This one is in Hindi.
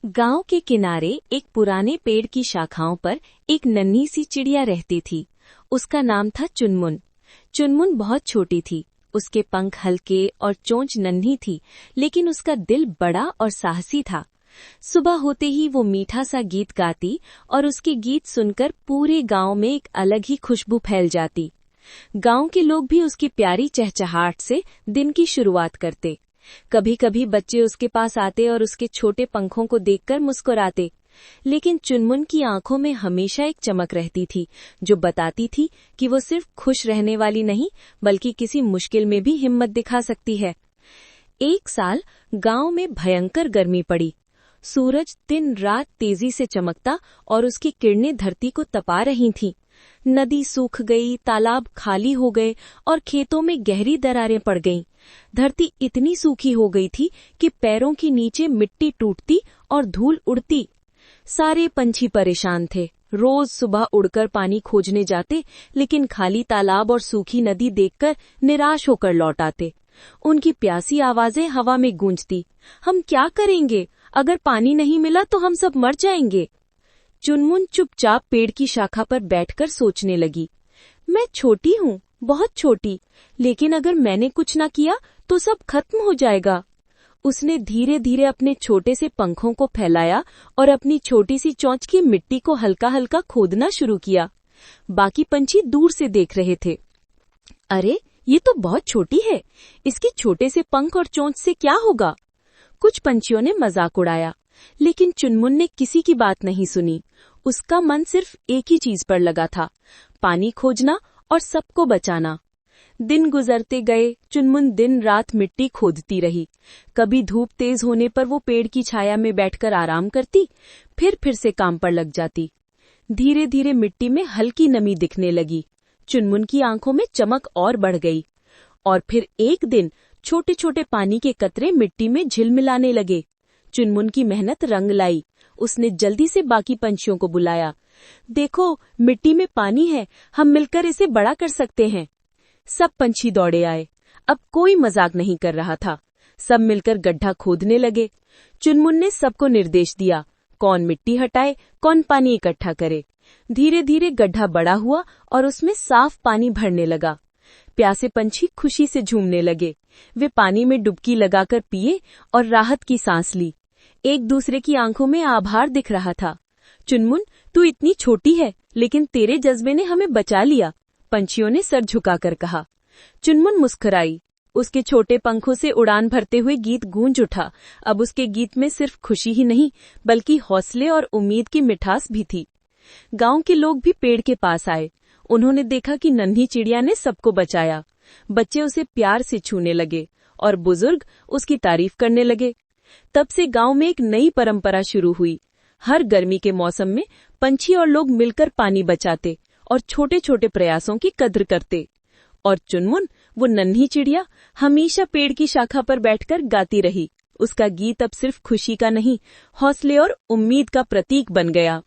गांव के किनारे एक पुराने पेड़ की शाखाओं पर एक नन्ही सी चिड़िया रहती थी। उसका नाम था चुनमुन। चुनमुन बहुत छोटी थी। उसके पंख हल्के और चोंच नन्ही थी, लेकिन उसका दिल बड़ा और साहसी था। सुबह होते ही वो मीठा सा गीत गाती और उसके गीत सुनकर पूरे गांव में एक अलग ही खुशबू फैल जाती। गांव के लोग भी उसकी प्यारी चहचहाट से दिन की शुरुआत करते। कभी कभी बच्चे उसके पास आते और उसके छोटे पंखों को देखकर मुस्कुराते, लेकिन चुनमुन की आंखों में हमेशा एक चमक रहती थी जो बताती थी कि वो सिर्फ खुश रहने वाली नहीं, बल्कि किसी मुश्किल में भी हिम्मत दिखा सकती है। एक साल गांव में भयंकर गर्मी पड़ी। सूरज दिन रात तेजी से चमकता और उसकी किरणें धरती को तपा रही थीं। नदी सूख गई, तालाब खाली हो गए और खेतों में गहरी दरारें पड़ गईं। धरती इतनी सूखी हो गई थी कि पैरों के नीचे मिट्टी टूटती और धूल उड़ती। सारे पंछी परेशान थे। रोज सुबह उड़कर पानी खोजने जाते, लेकिन खाली तालाब और सूखी नदी देखकर निराश होकर लौट आते। उनकी प्यासी आवाजें हवा में गूंजती। हम क्या करेंगे? अगर पानी नहीं मिला तो हम सब मर जाएंगे। चुनमुन चुपचाप पेड़ की शाखा पर बैठकर सोचने लगी। मैं छोटी हूँ, बहुत छोटी, लेकिन अगर मैंने कुछ न किया तो सब खत्म हो जाएगा। उसने धीरे धीरे अपने छोटे से पंखों को फैलाया और अपनी छोटी सी चोंच की मिट्टी को हल्का हल्का खोदना शुरू किया। बाकी पंछी दूर से देख रहे थे। अरे, ये तो बहुत छोटी है, इसके छोटे से पंख और चोंच से क्या होगा? कुछ पंछियों ने मजाक उड़ाया, लेकिन चुनमुन ने किसी की बात नहीं सुनी। उसका मन सिर्फ एक ही चीज पर लगा था, पानी खोजना और सबको बचाना। दिन गुजरते गए। चुनमुन दिन रात मिट्टी खोदती रही। कभी धूप तेज होने पर वो पेड़ की छाया में बैठकर आराम करती, फिर से काम पर लग जाती। धीरे धीरे मिट्टी में हल्की नमी दिखने लगी। चुनमुन की आंखों में चमक और बढ़ गई। और फिर एक दिन छोटे छोटे पानी के कतरे मिट्टी में झिलमिलाने लगे। चुनमुन की मेहनत रंग लाई। उसने जल्दी से बाकी पंछियों को बुलाया। देखो, मिट्टी में पानी है, हम मिलकर इसे बड़ा कर सकते हैं। सब पंछी दौड़े आए। अब कोई मजाक नहीं कर रहा था। सब मिलकर गड्ढा खोदने लगे। चुनमुन ने सबको निर्देश दिया, कौन मिट्टी हटाए, कौन पानी इकट्ठा करे। धीरे धीरे गड्ढा बड़ा हुआ और उसमें साफ पानी भरने लगा। प्यासे पंछी खुशी से झूमने लगे। वे पानी में डुबकी लगाकर पिए और राहत की सांस ली। एक दूसरे की आंखों में आभार दिख रहा था। चुनमुन, तू इतनी छोटी है, लेकिन तेरे जज्बे ने हमें बचा लिया, पंछियों ने सर झुकाकर कहा। चुनमुन मुस्कुराई। उसके छोटे पंखों से उड़ान भरते हुए गीत गूंज उठा। अब उसके गीत में सिर्फ खुशी ही नहीं, बल्कि हौसले और उम्मीद की मिठास भी थी। गांव के लोग भी पेड़ के पास आए। उन्होंने देखा कि नन्ही चिड़िया ने सबको बचाया। बच्चे उसे प्यार से छूने लगे और बुजुर्ग उसकी तारीफ करने लगे। तब से गांव में एक नई परंपरा शुरू हुई। हर गर्मी के मौसम में पंछी और लोग मिलकर पानी बचाते और छोटे छोटे प्रयासों की कद्र करते। और चुनमुन, वो नन्ही चिड़िया, हमेशा पेड़ की शाखा पर बैठकर गाती रही। उसका गीत अब सिर्फ खुशी का नहीं, हौसले और उम्मीद का प्रतीक बन गया।